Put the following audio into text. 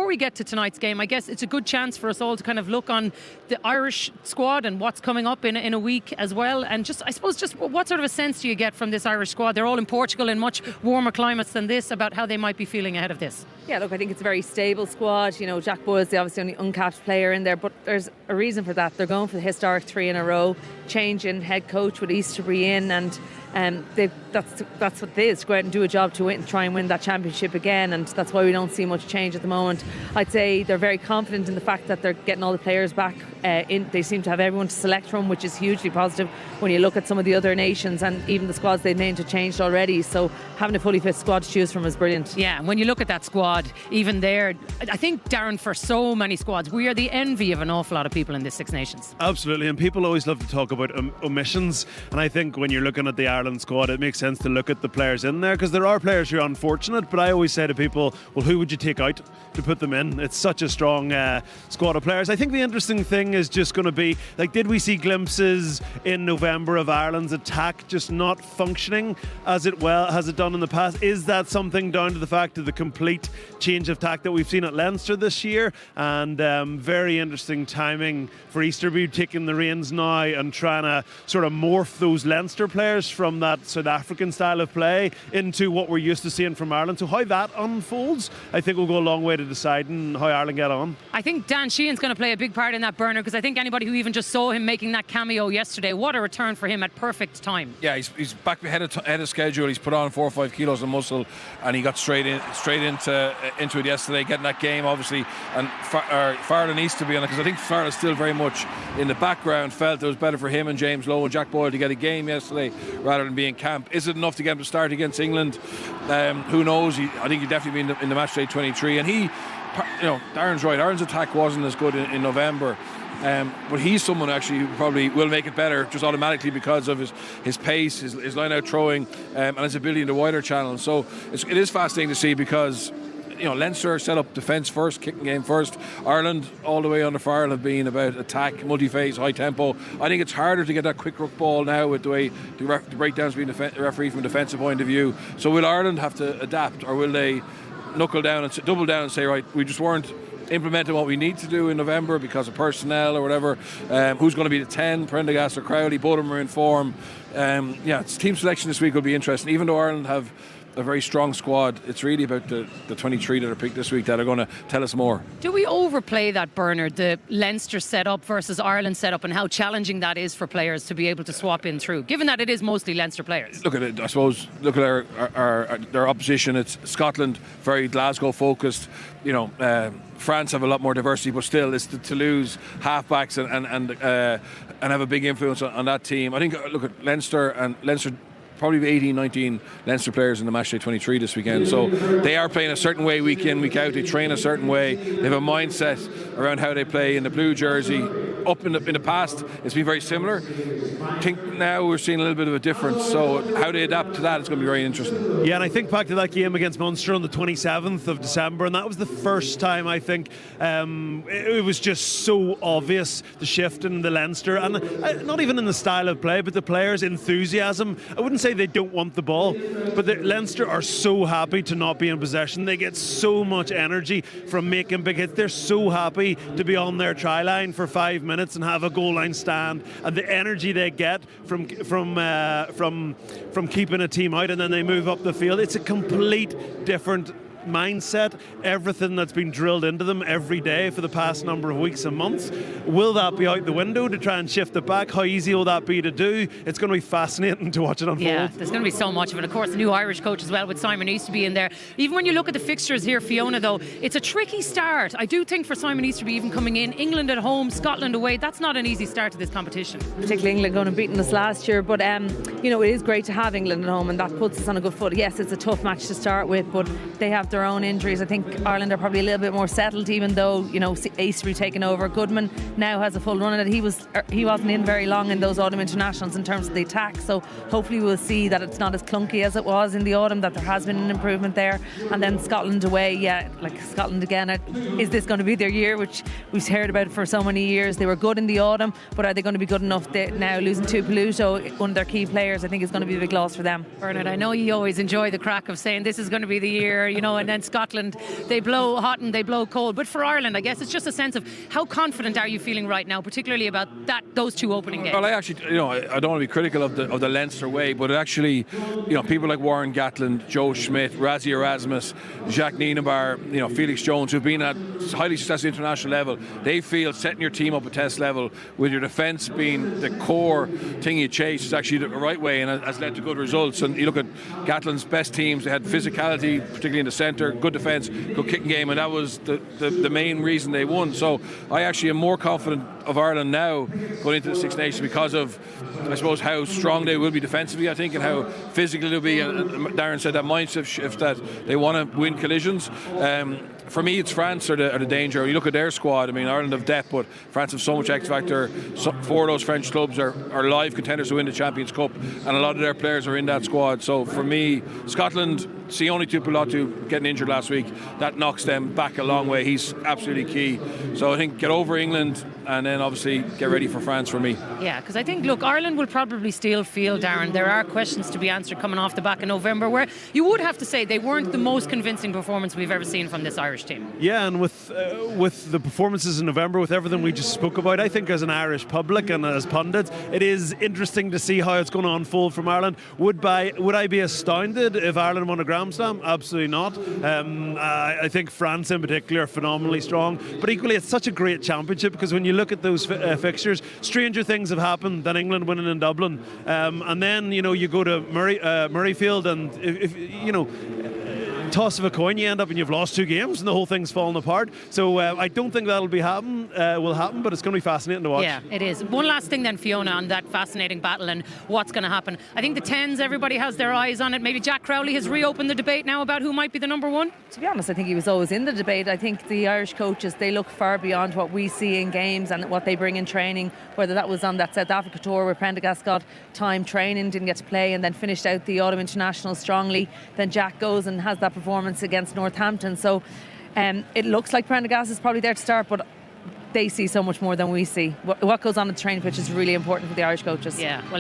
before we get to tonight's game, I guess it's a good chance for us all to kind of look on the Irish squad and what's coming up in a week as well. And just, I suppose, just what sort of a sense do you get from this Irish squad? They're all in Portugal in much warmer climates than this, about how they might be feeling ahead of this. Yeah, look, I think it's a very stable squad. You know, Jack Boyle's the obviously only uncapped player in there, but there's a reason for that. They're going for the historic 3 in a row, change in head coach with Easterby in, and that's what it is, to go out and do a job to win, try and win that championship again, and that's why we don't see much change at the moment. I'd say they're very confident in the fact that they're getting all the players back in. They seem to have everyone to select from, which is hugely positive when you look at some of the other nations, and even the squads they've named have changed already, so having a fully fit squad to choose from is brilliant. Yeah, and when you look at that squad, even there, I think, Darren, for so many squads, we are the envy of an awful lot of people in this Six Nations. Absolutely, and people always love to talk about omissions, and I think when you're looking at the Ireland squad, it makes sense to look at the players in there, because there are players who are unfortunate, but I always say to people, well, who would you take out to put them in? It's such a strong squad of players. I think the interesting thing is just going to be, like, did we see glimpses in November of Ireland's attack just not functioning as it has it done in the past? Is that something down to the fact of the complete change of tack that we've seen at Leinster this year? And very interesting timing for Easterby taking the reins now and trying to sort of morph those Leinster players from that South African style of play into what we're used to seeing from Ireland. So how that unfolds, I think, will go a long way to deciding how Ireland get on. I think Dan Sheehan's going to play a big part in that, burner, because I think anybody who even just saw him making that cameo yesterday, what a return for him at perfect time. Yeah, he's back ahead of schedule. He's put on 4 or 5 kilos of muscle, and he got straight into it yesterday, getting that game obviously, and Farrell and Easterby on it, because I think Farrell is still very much in the background. Felt it was better for him and James Lowe and Jack Boyle to get a game yesterday rather than be in camp. Is it enough to get him to start against England? Who knows? I think he'd definitely be in the match day 23, and Darren's right. Ireland's attack wasn't as good in November. But he's someone actually who probably will make it better just automatically because of his pace, his line-out throwing, and his ability in the wider channel. So it is fascinating to see, because Leinster set up defence first, kicking game first. Ireland, all the way under Farrell, have been about attack, multi-phase, high tempo. I think it's harder to get that quick ruck ball now with the way the breakdowns being the referee from a defensive point of view. So will Ireland have to adapt, or will they knuckle down and double down and say, right, we just weren't implementing what we need to do in November because of personnel or whatever? Who's going to be the 10? Prendergast or Crowley? Both of them are in form. Team selection this week will be interesting. Even though Ireland have a very strong squad, it's really about the 23 that are picked this week that are going to tell us more. Do we overplay that, Bernard, the Leinster setup versus Ireland setup, and how challenging that is for players to be able to swap in through, given that it is mostly Leinster players? Look at it, I suppose. Look at their opposition. It's Scotland, very Glasgow focused. France have a lot more diversity, but still, it's to lose halfbacks and have a big influence on that team. I think, look at Leinster, and Leinster probably 18, 19 Leinster players in the matchday 23 this weekend. So they are playing a certain way week in, week out. They train a certain way. They have a mindset around how they play in the blue jersey. Up in the past, it's been very similar. I think now we're seeing a little bit of a difference. So how they adapt to that is going to be very interesting. Yeah, and I think back to that game against Munster on the 27th of December, and that was the first time, I think, it was just so obvious, the shift in the Leinster, and not even in the style of play, but the players' enthusiasm. I wouldn't say they don't want the ball, but the Leinster are so happy to not be in possession. They get so much energy from making big hits. They're so happy to be on their try line for 5 minutes and have a goal line stand, and the energy they get from keeping a team out, and then they move up the field. It's a complete different mindset, everything that's been drilled into them every day for the past number of weeks and months. Will that be out the window to try and shift it back? How easy will that be to do? It's going to be fascinating to watch it unfold. Yeah, there's going to be so much of it. Of course, the new Irish coach as well, with Simon Easterby in there. Even when you look at the fixtures here, Fiona, though, it's a tricky start. I do think for Simon Easterby, even coming in, England at home, Scotland away, that's not an easy start to this competition. Particularly England going and beating us last year, but it is great to have England at home, and that puts us on a good foot. Yes, it's a tough match to start with, but they have their own injuries. I think Ireland are probably a little bit more settled, even though Easterby taking over. Goodman now has a full run in it. He wasn't in very long in those autumn internationals in terms of the attack, so hopefully we'll see that it's not as clunky as it was in the autumn, that there has been an improvement there. And then Scotland away, like Scotland again, is this going to be their year, which we've heard about for so many years? They were good in the autumn, but are they going to be good enough now? Losing to Peluto, one of their key players, I think is going to be a big loss for them. Bernard, I know you always enjoy the crack of saying this is going to be the year, and and then Scotland, they blow hot and they blow cold. But for Ireland, I guess it's just a sense of how confident are you feeling right now, particularly about those two opening games? Well, I actually, I don't want to be critical of the Leinster way, but actually, people like Warren Gatland, Joe Schmidt, Razzie Erasmus, Jacques Nienaber, Felix Jones, who've been at highly successful international level, they feel setting your team up at test level with your defence being the core thing you chase is actually the right way and has led to good results. And you look at Gatland's best teams, they had physicality, particularly in the centre, good defence, good kicking game, and that was the main reason they won. So I actually am more confident of Ireland now going into the Six Nations because of, I suppose, how strong they will be defensively, I think, and how physical they'll be. And Darren said that mindset shift that they want to win collisions. For me, it's France are the danger. You look at their squad, I mean, Ireland have depth, but France have so much X factor. Four of those French clubs are live contenders to win the Champions Cup, and a lot of their players are in that squad. So for me, Scotland, Sione Tuipulotu getting injured last week, that knocks them back a long way. He's absolutely key. So I think get over England and then obviously get ready for France for me. Yeah, because I think, look, Ireland will probably still feel, Darren, there are questions to be answered coming off the back of November, where you would have to say they weren't the most convincing performance we've ever seen from this Irish team. Yeah, and with the performances in November, with everything we just spoke about, I think as an Irish public and as pundits, it is interesting to see how it's going to unfold from Ireland. Would I be astounded if Ireland won a Grand Slam? Absolutely not. I think France in particular are phenomenally strong, but equally it's such a great championship because when you look at those fixtures, stranger things have happened than England winning in Dublin, and then you go to Murrayfield, and if toss of a coin, you end up and you've lost 2 games and the whole thing's fallen apart. So I don't think that'll will happen, but it's going to be fascinating to watch. Yeah, it is. One last thing then, Fiona, on that fascinating battle and what's going to happen. I think the 10s, everybody has their eyes on it. Maybe Jack Crowley has reopened the debate now about who might be the number 1. To be honest, I think he was always in the debate. I think the Irish coaches, they look far beyond what we see in games and what they bring in training, whether that was on that South Africa tour where Prendergast got time training, didn't get to play, and then finished out the Autumn International strongly. Then Jack goes and has that performance against Northampton. So it looks like Prendergast is probably there to start, but they see so much more than we see. What goes on at the training pitch is really important for the Irish coaches. Yeah. Well,